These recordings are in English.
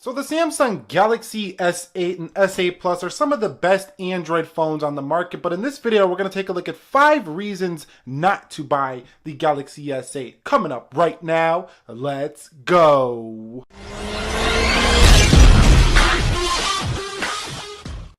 So the Samsung Galaxy S8 and S8 Plus are some of the best Android phones on the market, but in this video we're going to take a look at 5 reasons not to buy the Galaxy S8. Coming up right now, let's go!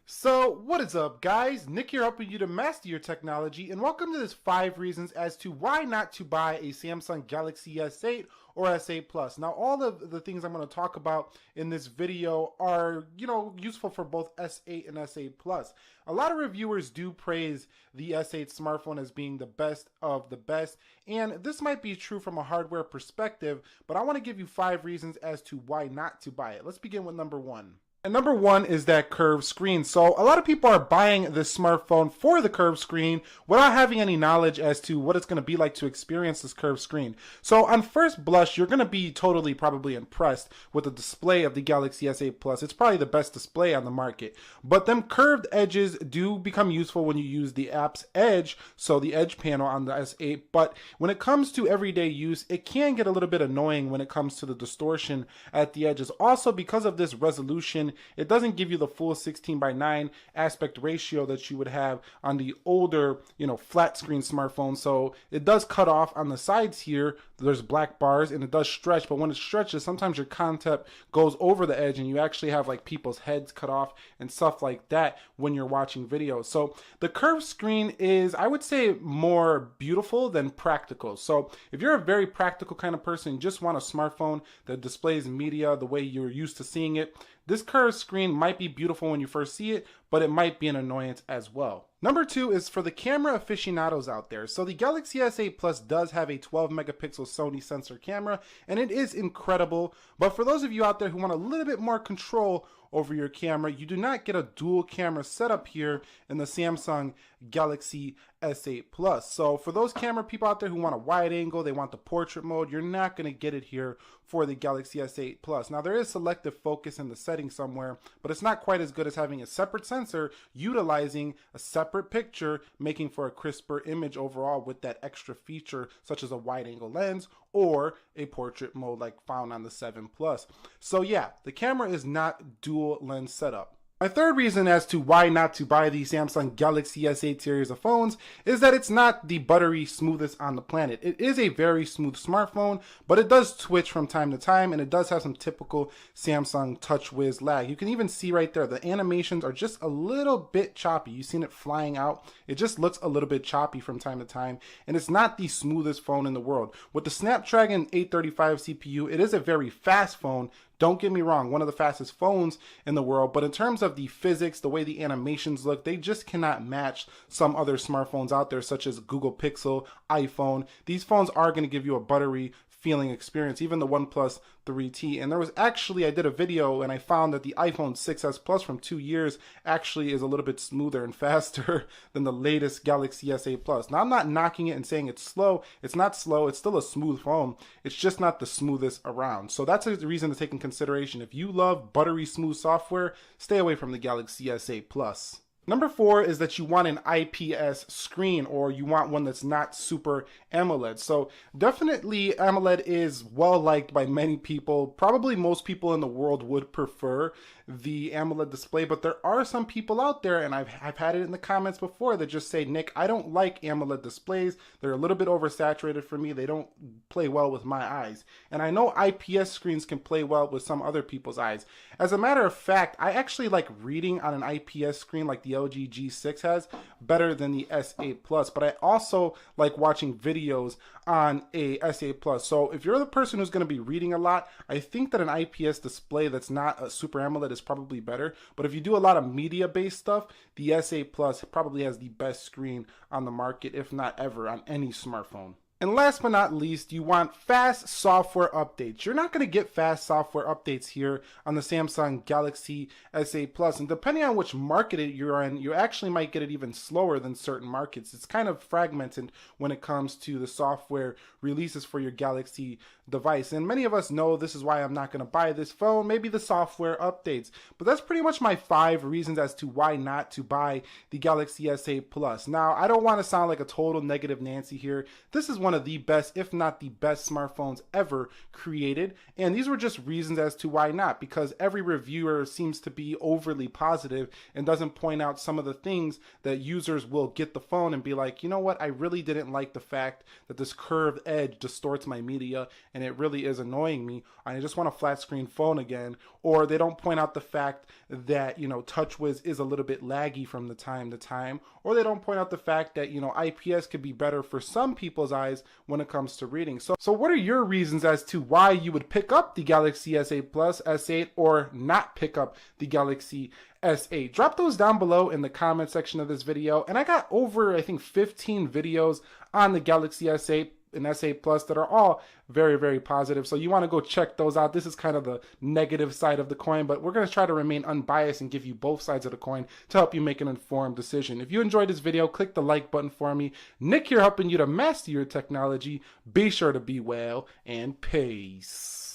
So what is up guys, Nick here helping you to master your technology, and welcome to this 5 reasons as to why not to buy a Samsung Galaxy S8 or S8 Plus. Now all of the things I'm going to talk about in this video are, useful for both S8 and S8 Plus. A lot of reviewers do praise the S8 smartphone as being the best of the best, and this might be true from a hardware perspective, but I want to give you 5 reasons as to why not to buy it. Let's begin with number 1. And number 1 is that curved screen. So a lot of people are buying this smartphone for the curved screen without having any knowledge as to what it's going to be like to experience this curved screen. So on first blush, you're going to be totally probably impressed with the display of the Galaxy S8 Plus. It's probably the best display on the market. But them curved edges do become useful when you use the app's edge, so the edge panel on the S8. But when it comes to everyday use, it can get a little bit annoying when it comes to the distortion at the edges. Also, because of this resolution, it doesn't give you the full 16:9 aspect ratio that you would have on the older, flat screen smartphone. So it does cut off on the sides here. There's black bars and it does stretch, but when it stretches, sometimes your content goes over the edge and you actually have like people's heads cut off and stuff like that when you're watching videos. So the curved screen is, I would say, more beautiful than practical. So if you're a very practical kind of person, you just want a smartphone that displays media the way you're used to seeing it, this curved screen might be beautiful when you first see it, but it might be an annoyance as well. Number 2 is for the camera aficionados out there. So the Galaxy S8 Plus does have a 12 megapixel Sony sensor camera, and it is incredible. But for those of you out there who want a little bit more control over your camera, you do not get a dual camera setup here in the Samsung Galaxy S8 Plus. So for those camera people out there who want a wide angle, they want the portrait mode, you're not going to get it here for the Galaxy S8 Plus. Now there is selective focus in the settings somewhere, but it's not quite as good as having a separate sensor utilizing a separate picture, making for a crisper image overall with that extra feature such as a wide angle lens or a portrait mode like found on the 7 Plus. So yeah, the camera is not dual lens setup. My third reason as to why not to buy the Samsung Galaxy S8 series of phones is that it's not the buttery smoothest on the planet. It is a very smooth smartphone, but it does twitch from time to time, and it does have some typical Samsung TouchWiz lag. You can even see right there, the animations are just a little bit choppy. You've seen it flying out. It just looks a little bit choppy from time to time, and it's not the smoothest phone in the world. With the Snapdragon 835 CPU, it is a very fast phone. Don't get me wrong, one of the fastest phones in the world, but in terms of the physics, the way the animations look, they just cannot match some other smartphones out there, such as Google Pixel, iPhone. These phones are going to give you a buttery feeling experience, even the OnePlus 3T. And there was actually, I did a video and I found that the iPhone 6s Plus from 2 years actually is a little bit smoother and faster than the latest Galaxy S8 Plus. Now I'm not knocking it and saying it's slow. It's not slow. It's still a smooth phone. It's just not the smoothest around. So that's a reason to take in consideration. If you love buttery smooth software, stay away from the Galaxy S8 Plus. Number 4 is that you want an IPS screen, or you want one that's not super AMOLED. So definitely AMOLED is well liked by many people. Probably most people in the world would prefer the AMOLED display, but there are some people out there, and I've had it in the comments before, that just say, Nick, I don't like AMOLED displays. They're a little bit oversaturated for me. They don't play well with my eyes. And I know IPS screens can play well with some other people's eyes. As a matter of fact, I actually like reading on an IPS screen like the LG G6 has better than the S8 Plus, but I also like watching videos on a S8 Plus. So if you're the person who's going to be reading a lot, I think that an IPS display that's not a Super AMOLED is probably better. But if you do a lot of media-based stuff, the S8 Plus probably has the best screen on the market, if not ever, on any smartphone. And last but not least, you want fast software updates. You're not going to get fast software updates here on the Samsung Galaxy S8 Plus. And depending on which market you're in, you actually might get it even slower than certain markets. It's kind of fragmented when it comes to the software releases for your Galaxy device. And many of us know this is why I'm not going to buy this phone, maybe the software updates. But that's pretty much my 5 reasons as to why not to buy the Galaxy S8 Plus. Now, I don't want to sound like a total negative Nancy here. This is one one of the best, if not the best smartphones ever created. And these were just reasons as to why not, because every reviewer seems to be overly positive and doesn't point out some of the things that users will get the phone and be like, you know what, I really didn't like the fact that this curved edge distorts my media and it really is annoying me. I just want a flat screen phone again. Or they don't point out the fact that, you know, TouchWiz is a little bit laggy from time to time. Or they don't point out the fact that, you know, IPS could be better for some people's eyes when it comes to reading. So what are your reasons as to why you would pick up the Galaxy S8 Plus, S8, or not pick up the Galaxy S8? Drop those down below in the comment section of this video. And I got over, I think, 15 videos on the Galaxy S8 and S8 Plus that are all very, very positive. So you want to go check those out. This is kind of the negative side of the coin, but we're going to try to remain unbiased and give you both sides of the coin to help you make an informed decision. If you enjoyed this video, click the like button for me. Nick here helping you to master your technology. Be sure to be well, and peace.